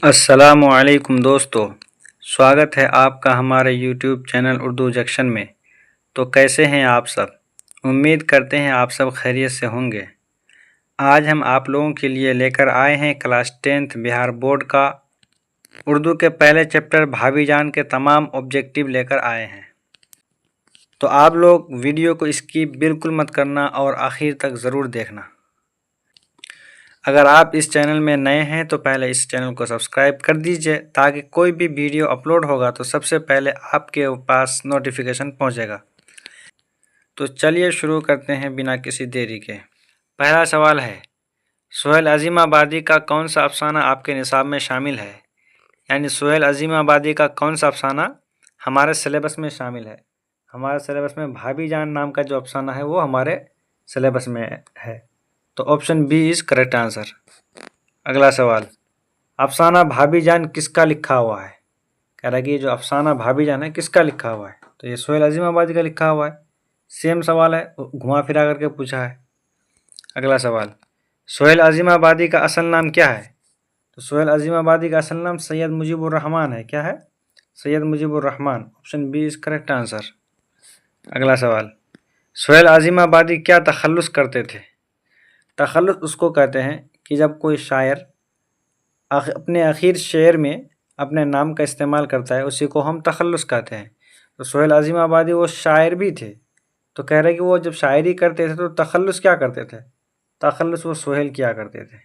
अस्सलामुअलैकुम दोस्तों, स्वागत है आपका हमारे यूट्यूब चैनल उर्दू जंक्शन में। तो कैसे हैं आप सब? उम्मीद करते हैं आप सब खैरियत से होंगे। आज हम आप लोगों के लिए लेकर आए हैं क्लास 10th बिहार बोर्ड का उर्दू के पहले चैप्टर भाभी जान के तमाम ऑब्जेक्टिव लेकर आए हैं। तो आप लोग वीडियो को स्किप बिल्कुल मत करना और आखिर तक ज़रूर देखना। अगर आप इस चैनल में नए हैं तो पहले इस चैनल को सब्सक्राइब कर दीजिए ताकि कोई भी वीडियो अपलोड होगा तो सबसे पहले आपके पास नोटिफिकेशन पहुंचेगा। तो चलिए शुरू करते हैं बिना किसी देरी के। पहला सवाल है, सोहेल अजीमाबादी का कौन सा अफसाना आपके निसाब में शामिल है? यानी सोहेल अजीमाबादी का कौन सा अफसाना हमारे सिलेबस में शामिल है? हमारे सिलेबस में भाभी जान नाम का जो अफसाना है वो हमारे सिलेबस में है। तो option B is correct answer. अगला सवाल, अफसाना भाभी जान किसका लिखा हुआ है? कह रहा है कि ये जो अफसाना भाभी जान है किसका लिखा हुआ है? तो ये सोहेल अजीमाबादी का लिखा हुआ है। सेम सवाल है, घुमा फिरा करके पूछा है। अगला सवाल, सोहेल अजीमाबादी का असल नाम क्या है? तो सोहेल अजीमाबादी का असल नाम सैयद मुजीबुर रहमान है। क्या है? Syed Mujibur Rahman. Option B is correct answer. अगला सवाल, सोहेल अजीमाबादी क्या तखल्लुस करते थे? तखल्लुस उसको कहते हैं कि जब कोई शायर अपने आखिर शेर में अपने नाम का इस्तेमाल करता है, उसी को हम तखल्लुस कहते हैं। तो सोहेल अजीमाबादी वो शायर भी थे, तो कह रहे कि वो जब शायरी करते थे तो तखल्लुस क्या करते थे? तखल्लुस वो सोहेल किया करते थे,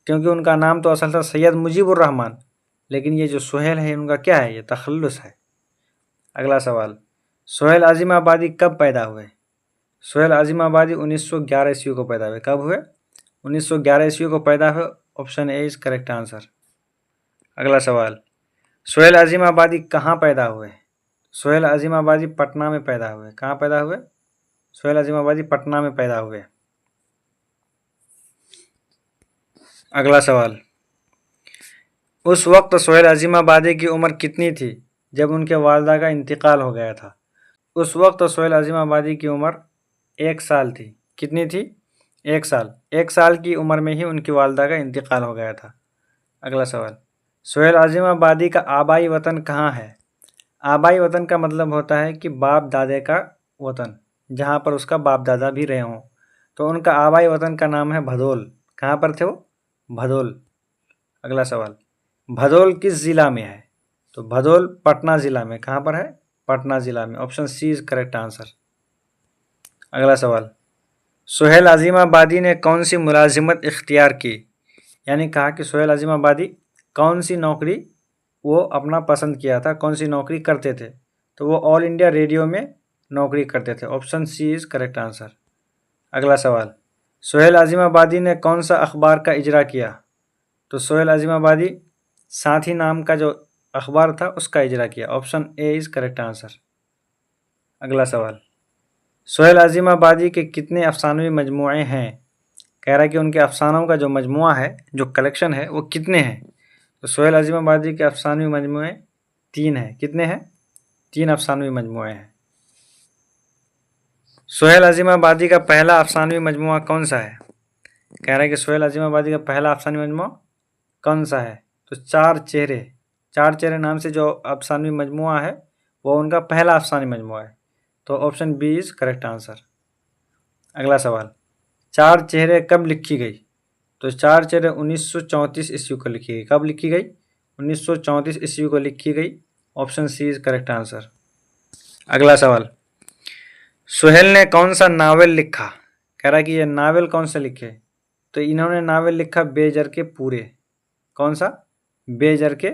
क्योंकि उनका नाम तो असल था सैयद मुजीबुर रहमान, लेकिन ये जो सोहेल है उनका क्या है? ये तखल्लुस है। अगला सवाल, सोहेल अजीमाबादी कब पैदा हुए? सोहेल अजीमाबादी 1911 ईस्वी को पैदा हुए। कब हुए? 1911 ईस्वी को पैदा हुए। Option A is correct answer. अगला सवाल, सोहेल अजीमाबादी कहाँ पैदा हुए? सोहेल अजीमाबादी पटना में पैदा हुए। कहाँ पैदा हुए? सोहेल अजीमाबादी पटना में पैदा हुए। अगला सवाल, उस वक्त सोहेल अजीमाबादी की उम्र कितनी थी जब उनके वालिदा का इंतकाल हो गया था? उस वक्त सोहेल अजीमाबादी की उम्र 1 साल थी। कितनी थी? 1 साल। 1 साल की उम्र में ही उनकी वालिदा का इंतकाल हो गया था। अगला सवाल, सोहेल अजीमाबादी का आबाई वतन कहाँ है? आबाई वतन का मतलब होता है कि बाप दादे का वतन, जहाँ पर उसका बाप दादा भी रहे हों। तो उनका आबाई वतन का नाम है भदोल। कहाँ पर थे वो? भदोल। अगला सवाल, भदोल किस ज़िला में है? तो भदोल पटना ज़िला में। कहाँ पर है? पटना ज़िला में। Option C is correct answer. अगला सवाल, सोहेल अजीमाबादी ने कौन सी मुलाजिमत इख्तियार की? यानी कहा कि सोहेल अजीमाबादी कौन सी नौकरी वो अपना पसंद किया था, कौन सी नौकरी करते थे? तो वो ऑल इंडिया रेडियो में नौकरी करते थे। Option C is correct answer. अगला सवाल, सोहेल अजीमाबादी ने कौन सा अखबार का इजरा किया? तो सोहेल अजीमाबादी साथी नाम का जो अखबार था उसका इजरा किया। Option A is correct answer. अगला सवाल, सोहेल अजीमाबादी के कितने अफसानवी मजमूए हैं? कह रहा है कि उनके अफसानों का जो मजमुआ है, जो कलेक्शन है, वो कितने हैं? तो सोहेल अजीमाबादी के अफसानवी मजमूए 3 हैं। कितने हैं? 3 अफसानवी मजमूए हैं। सोहेल अजीमाबादी का पहला अफसानवी मजमुआ कौन सा है? कह रहा है कि सोहेल अजीमाबादी का पहला अफसानवी मजमुआ कौन सा है? तो 4 चेहरे। 4 चेहरे नाम से जो अफसानवी मजमुआ है वो उनका पहला अफसानी मजमुआ है। तो option B is correct answer. अगला सवाल, 4 चेहरे कब लिखी गई? तो 4 चेहरे 1934 ईस्वी को लिखी गई। कब लिखी गई? 1934 ईस्वी को लिखी गई। Option C is correct answer. अगला सवाल, सोहेल ने कौन सा नावल लिखा? कह रहा है कि ये नावल कौन सा लिखे? तो इन्होंने नावल लिखा बेजर के पूरे। कौन सा? बेजर के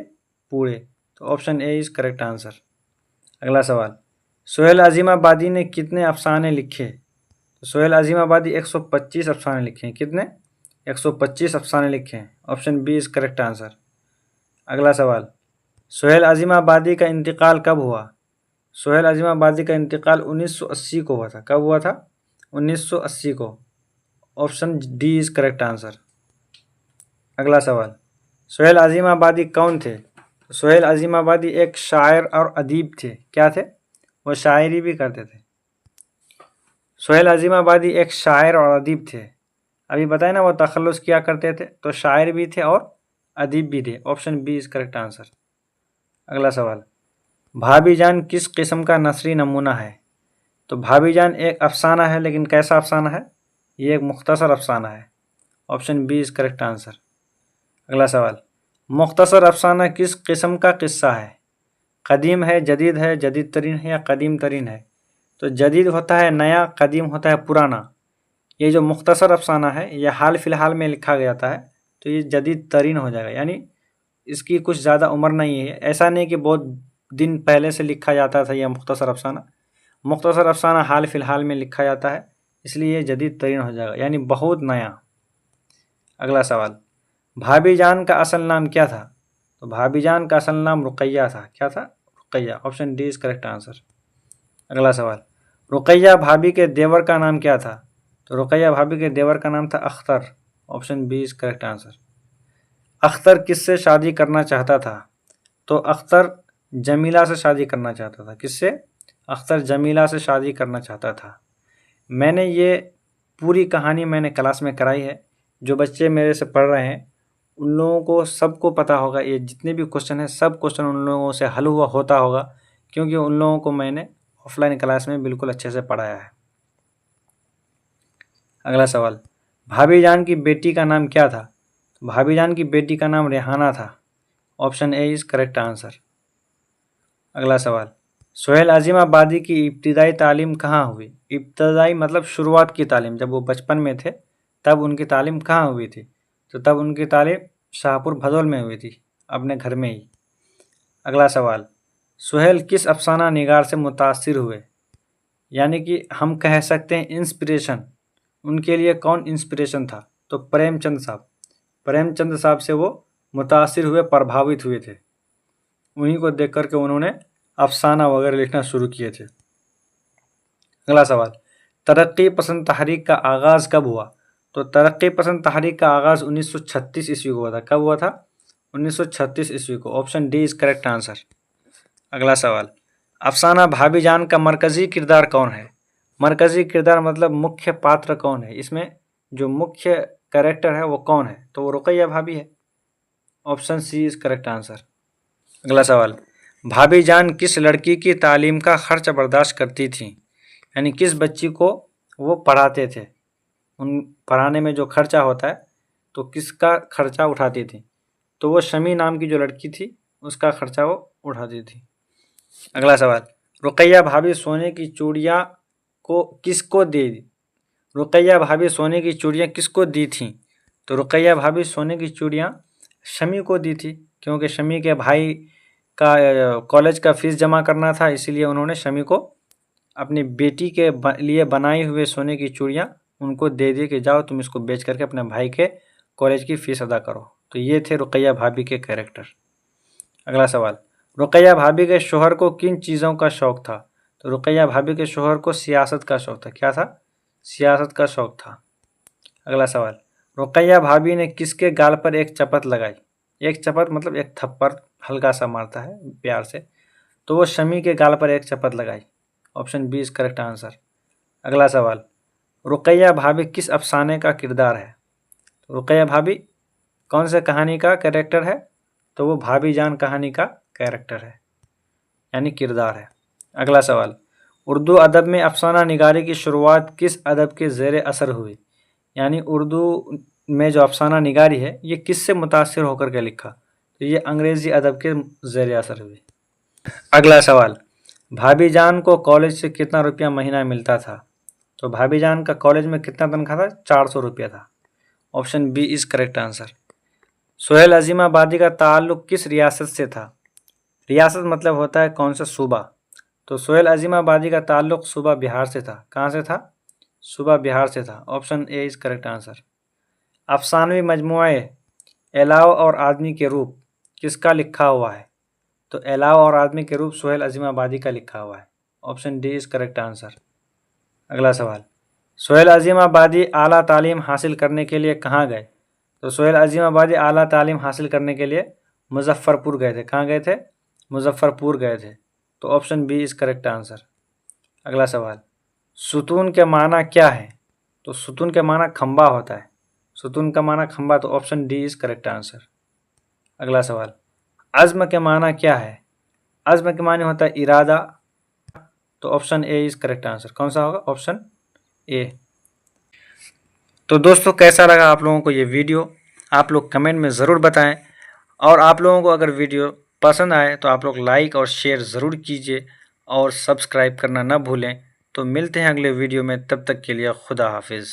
पूरे। तो option A is correct answer. अगला सवाल, सोहेल अजीमाबादी ने कितने अफसाने लिखे? तो सोहेल अजीमाबादी 125 अफसाने लिखे हैं। कितने? 125 अफसाने लिखे हैं। Option B is correct answer. अगला सवाल, सोहेल अजीमाबादी का इंतकाल कब हुआ? सोहेल अजीमाबादी का इंतकाल 1980 को हुआ था। कब हुआ था? 1980 को। Option D is correct answer. अगला सवाल, सोहेल अजीमाबादी कौन थे? सोहेल अजीमाबादी एक शायर और अदीब थे। क्या थे? वो शायरी भी करते थे। सोहेल अजीमाबादी एक शायर और अदीब थे। अभी बताए ना वो तखल्लुस किया करते थे, तो शायर भी थे और अदीब भी थे। Option B is correct answer. अगला सवाल, भाभी जान किस किस्म का नसरी नमूना है? तो भाभी जान एक अफसाना है, लेकिन कैसा अफसाना है? ये एक मुख्तसर अफसाना है। Option B is correct answer. अगला सवाल, मुख्तसर अफसाना किस किस्म का किस्सा है? कदीम है, जदीद तरीन है या कदीम तरीन है? तो जदीद होता है नया, कदीम होता है पुराना। ये जो मुख्तसर अफसाना है ये हाल फिलहाल में लिखा गया था है, तो ये जदीद तरीन हो जाएगा, यानी इसकी कुछ ज़्यादा उम्र नहीं है। ऐसा नहीं कि बहुत दिन पहले से लिखा जाता था यह मुख्तसर अफसाना। मुख्तसर अफसाना हाल फिलहाल में लिखा जाता है, इसलिए ये जदीद तरीन हो जाएगा, यानी बहुत नया। अगला सवाल, भाभी जान का असल नाम क्या था? तो भाभी जान का असल नाम रुकैया था। क्या था? Ruqaiya. Option D is correct answer. अगला सवाल, रुकैया भाभी के देवर का नाम क्या था? तो रुकैया भाभी के देवर का नाम था Akhtar. Option B is correct answer. Akhtar किससे शादी करना चाहता था? तो अख्तर जमीला से शादी करना चाहता था। किससे? अख्तर जमीला से शादी करना चाहता था। मैंने ये पूरी कहानी मैंने क्लास में कराई है। जो बच्चे मेरे से पढ़ रहे हैं उन लोगों को सबको पता होगा, ये जितने भी क्वेश्चन हैं सब क्वेश्चन उन लोगों से हल हुआ होता होगा, क्योंकि उन लोगों को मैंने ऑफलाइन क्लास में बिल्कुल अच्छे से पढ़ाया है। अगला सवाल, भाभी जान की बेटी का नाम क्या था? भाभी जान की बेटी का नाम रेहाना था। Option A is correct answer. अगला सवाल, सोहेल अजीमाबादी की इब्तिदाई तालीम कहाँ हुई? इब्तिदाई मतलब शुरुआत की तालीम, जब वो बचपन में थे तब उनकी तालीम कहाँ हुई थी? तो तब उनकी तालीम शाहपुर भदोल में हुई थी, अपने घर में ही। अगला सवाल, सोहेल किस अफसाना निगार से मुतासिर हुए? यानी कि हम कह सकते हैं इंस्पिरेशन, उनके लिए कौन इंस्पिरेशन था? तो प्रेमचंद साहब। प्रेमचंद साहब से वो मुतासिर हुए, प्रभावित हुए थे। उन्हीं को देख करके उन्होंने अफसाना वगैरह लिखना शुरू किए थे। अगला सवाल, तरक्की पसंद तहरीक का आगाज़ कब हुआ? तो तरक्की पसंद तहरीक का आगाज़ 1936 ईस्वी को हुआ था। कब हुआ था? 1936 ईस्वी को। Option D is correct answer. अगला सवाल, अफसाना भाभी जान का मरकज़ी किरदार कौन है? मरकज़ी किरदार मतलब मुख्य पात्र कौन है? इसमें जो मुख्य कैरेक्टर है वो कौन है? तो वो रुकैया भाभी है। Option C is correct answer. अगला सवाल, भाभी जान किस लड़की की तालीम का खर्च बर्दाश्त करती थी? यानी किस बच्ची को वो पढ़ाते थे? उन पढ़ाने में जो खर्चा होता है तो किसका खर्चा उठाती थी? तो वो शमी नाम की जो लड़की थी उसका खर्चा वो उठाती थी। अगला सवाल, रुकैया भाभी सोने की चूड़ियाँ को किसको दे दी? रुकैया भाभी सोने की चूड़ियाँ किसको दी थीं? तो रुकैया भाभी सोने की चूड़ियाँ शमी को दी थी, क्योंकि शमी के भाई का कॉलेज का फीस जमा करना था, इसीलिए उन्होंने शमी को अपनी बेटी के लिए बनाई हुए सोने की चूड़ियाँ उनको दे दी कि जाओ तुम इसको बेच करके अपने भाई के कॉलेज की फ़ीस अदा करो। तो ये थे रुकैया भाभी के कैरेक्टर। अगला सवाल, रुकैया भाभी के शोहर को किन चीज़ों का शौक़ था? तो रुकैया भाभी के शोहर को सियासत का शौक़ था। क्या था? सियासत का शौक़ था। अगला सवाल, रुकैया भाभी ने किसके गाल पर एक चपत लगाई? एक चपत मतलब एक थप्पड़ हल्का सा मारता है प्यार से, तो वो शमी के गाल पर एक चपत लगाई। Option B is correct answer. अगला सवाल, रुकैया भाभी किस अफसाने का किरदार है? तो रुकैया भाभी कौन से कहानी का कैरेक्टर है? तो वो भाभी जान कहानी का कैरेक्टर है, यानी किरदार है। अगला सवाल, उर्दू अदब में अफसाना निगारी की शुरुआत किस अदब के ज़ेर असर हुई? यानी उर्दू में जो अफसाना निगारी है ये किससे मुतासिर होकर के लिखा? तो ये अंग्रेज़ी अदब के ज़ेर असर हुई। अगला सवाल, भाभी जान को कॉलेज से कितना रुपया महीना मिलता था? तो भाभी जान का कॉलेज में कितना तनख्वाह था? 400 रुपया था। Option B is correct answer. Sohail Azimabadi का ताल्लुक़ किस रियासत से था? रियासत मतलब होता है कौन सा सूबा। तो सोहेल अजीमाबादी का ताल्लुक़ सूबा बिहार से था। कहाँ से था? सूबा बिहार से था। Option A is correct answer. अफसानवी मजमूए अलाव और आदमी के रूप किसका लिखा हुआ है? तो अलाव और आदमी के रूप सोहेल अजीमाबादी का लिखा हुआ है। Option D is correct answer. अगला सवाल, सोहेल अजीमाबादी आला तालीम हासिल करने के लिए कहाँ गए? तो सोहेल अजीमाबादी आला तालीम हासिल करने के लिए मुजफ्फ़रपुर गए थे। कहाँ गए थे? मुजफ्फ़रपुर गए थे। तो option B is correct answer. अगला सवाल, सुतून के माना क्या है? तो सुतून के माना खंबा होता है। सुतून का माना खंबा, तो option D is correct answer. अगला सवाल, अज़्म के माना क्या है? अज़्म के माने होता है इरादा, तो option A is correct answer. कौन सा होगा? Option A. तो दोस्तों कैसा लगा आप लोगों को ये वीडियो? आप लोग कमेंट में ज़रूर बताएं, और आप लोगों को अगर वीडियो पसंद आए तो आप लोग लाइक और शेयर ज़रूर कीजिए और सब्सक्राइब करना ना भूलें। तो मिलते हैं अगले वीडियो में, तब तक के लिए खुदा हाफिज़।